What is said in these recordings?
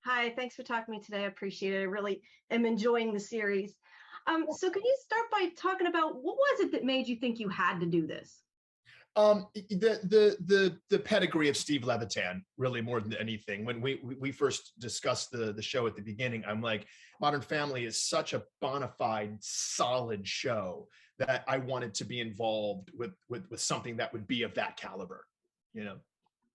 Hi, thanks for talking to me today. I appreciate it. I really am enjoying the series. So can you start by talking about what was it that made you think you had to do this? The pedigree of Steve Levitan, really more than anything. When we first discussed the show at the beginning, I'm like, Modern Family is such a bona fide, solid show that I wanted to be involved with something that would be of that caliber, you know.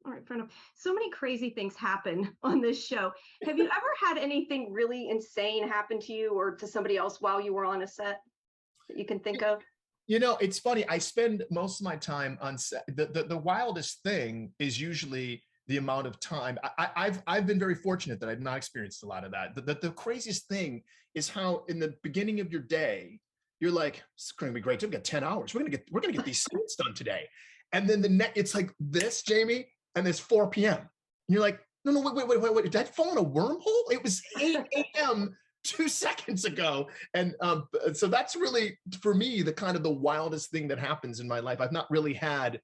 All right, fair enough. So many crazy things happen on this show. Have you ever had anything really insane happen to you or to somebody else while you were on a set that you can think of? You know, it's funny. I spend most of my time on set. The wildest thing is usually the amount of time. I've been very fortunate that I've not experienced a lot of that. The craziest thing is how in the beginning of your day, you're like, it's going to be great. We've got 10 hours. We're gonna get these scenes done today. And then it's like this, Jamie, and it's 4 p.m. And you're like, no, wait. Did I fall in a wormhole? It was 8 a.m. 2 seconds ago. And so that's really, for me, the kind of the wildest thing that happens in my life. I've not really had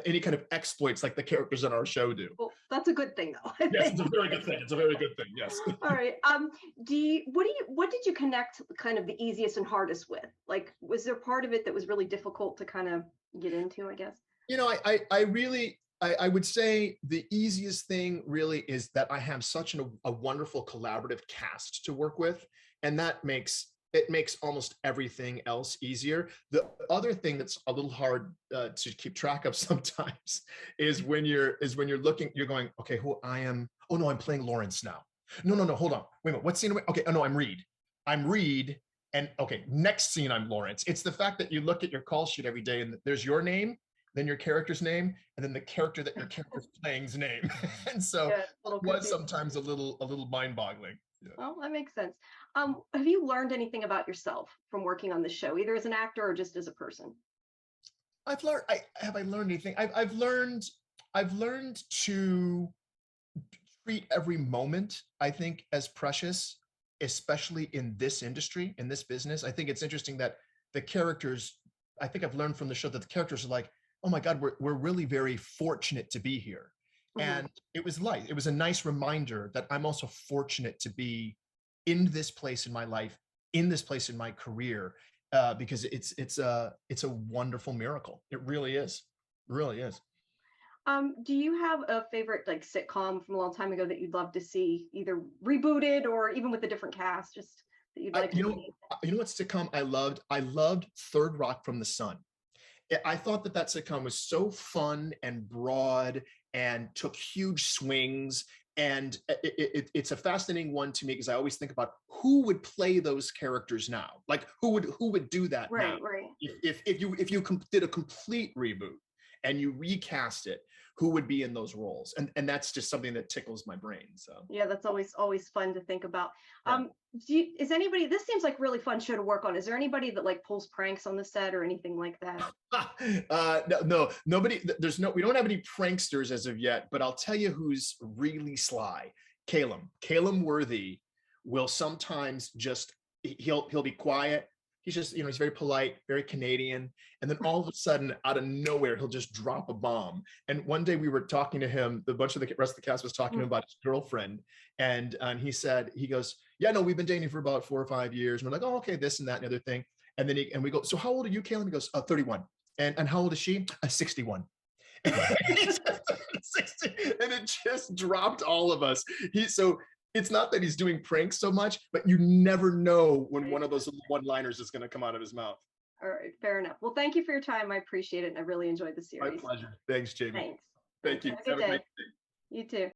any kind of exploits like the characters on our show do. Well, that's a good thing, though. I Yes, think. it's a very good thing. It's a very good thing. Yes. All right. What did you connect kind of the easiest and hardest with? Like, was there part of it that was really difficult to kind of get into, I guess? You know, I really, I would say the easiest thing really is that I have such a wonderful collaborative cast to work with, and it makes almost everything else easier. The other thing that's a little hard to keep track of sometimes is when you're looking, you're going, okay, who I am. Oh no, I'm playing Lawrence now. No, hold on, wait a minute. What scene? Okay, oh no, I'm Reed. I'm Reed. And okay, next scene, I'm Lawrence. It's the fact that you look at your call sheet every day and there's your name, then your character's name, and then the character that your character's playing's name. And so Yeah, a it little was confusing. sometimes a little mind-boggling. Yeah. Well, that makes sense. Have you learned anything about yourself from working on the show, either as an actor or just as a person? I've learned. I learned anything. I've learned to treat every moment, I think, as precious, especially in this industry, in this business. I think it's interesting that the characters, I think I've learned from the show that the characters are like, oh my God, we're really very fortunate to be here. Hmm. And it was light. It was a nice reminder that I'm also fortunate to be in this place in my life, in this place in my career, because it's a wonderful miracle. It really is. It really is. Do you have a favorite like sitcom from a long time ago that you'd love to see either rebooted or even with a different cast, just that you'd I, like you to know, see? you know what sitcom I loved? I loved Third Rock from the Sun. I thought that sitcom was so fun and broad and took huge swings. And it's a fascinating one to me because I always think about who would play those characters now. Like who would do that now? Right, right. If you did a complete reboot and you recast it, who would be in those roles? And that's just something that tickles my brain. So Yeah, that's always fun to think about. yeah. Is anybody? This seems like really fun show to work on. Is there anybody that like pulls pranks on the set or anything like that? No, nobody. We don't have any pranksters as of yet. But I'll tell you who's really sly. Calum Worthy will sometimes just he'll be quiet. He's just he's very polite, very Canadian, and then all of a sudden, out of nowhere, he'll just drop a bomb. And one day we were talking to him. The bunch of the rest of the cast was talking to him about his girlfriend, and he goes, yeah, no, we've been dating for about 4 or 5 years. And we're like, oh, okay, this and that and the other thing. And then we go, so how old are you, Caleb? He goes, 31. And how old is she? 61. And it just dropped all of us. So it's not that he's doing pranks so much, but you never know when Right. one of those one-liners is going to come out of his mouth. All right, fair enough. Well, thank you for your time. I appreciate it, and I really enjoyed the My series. pleasure. Thanks, Jamie. Thanks. Thank Thanks. you. Have a good Have a great day. day. You too.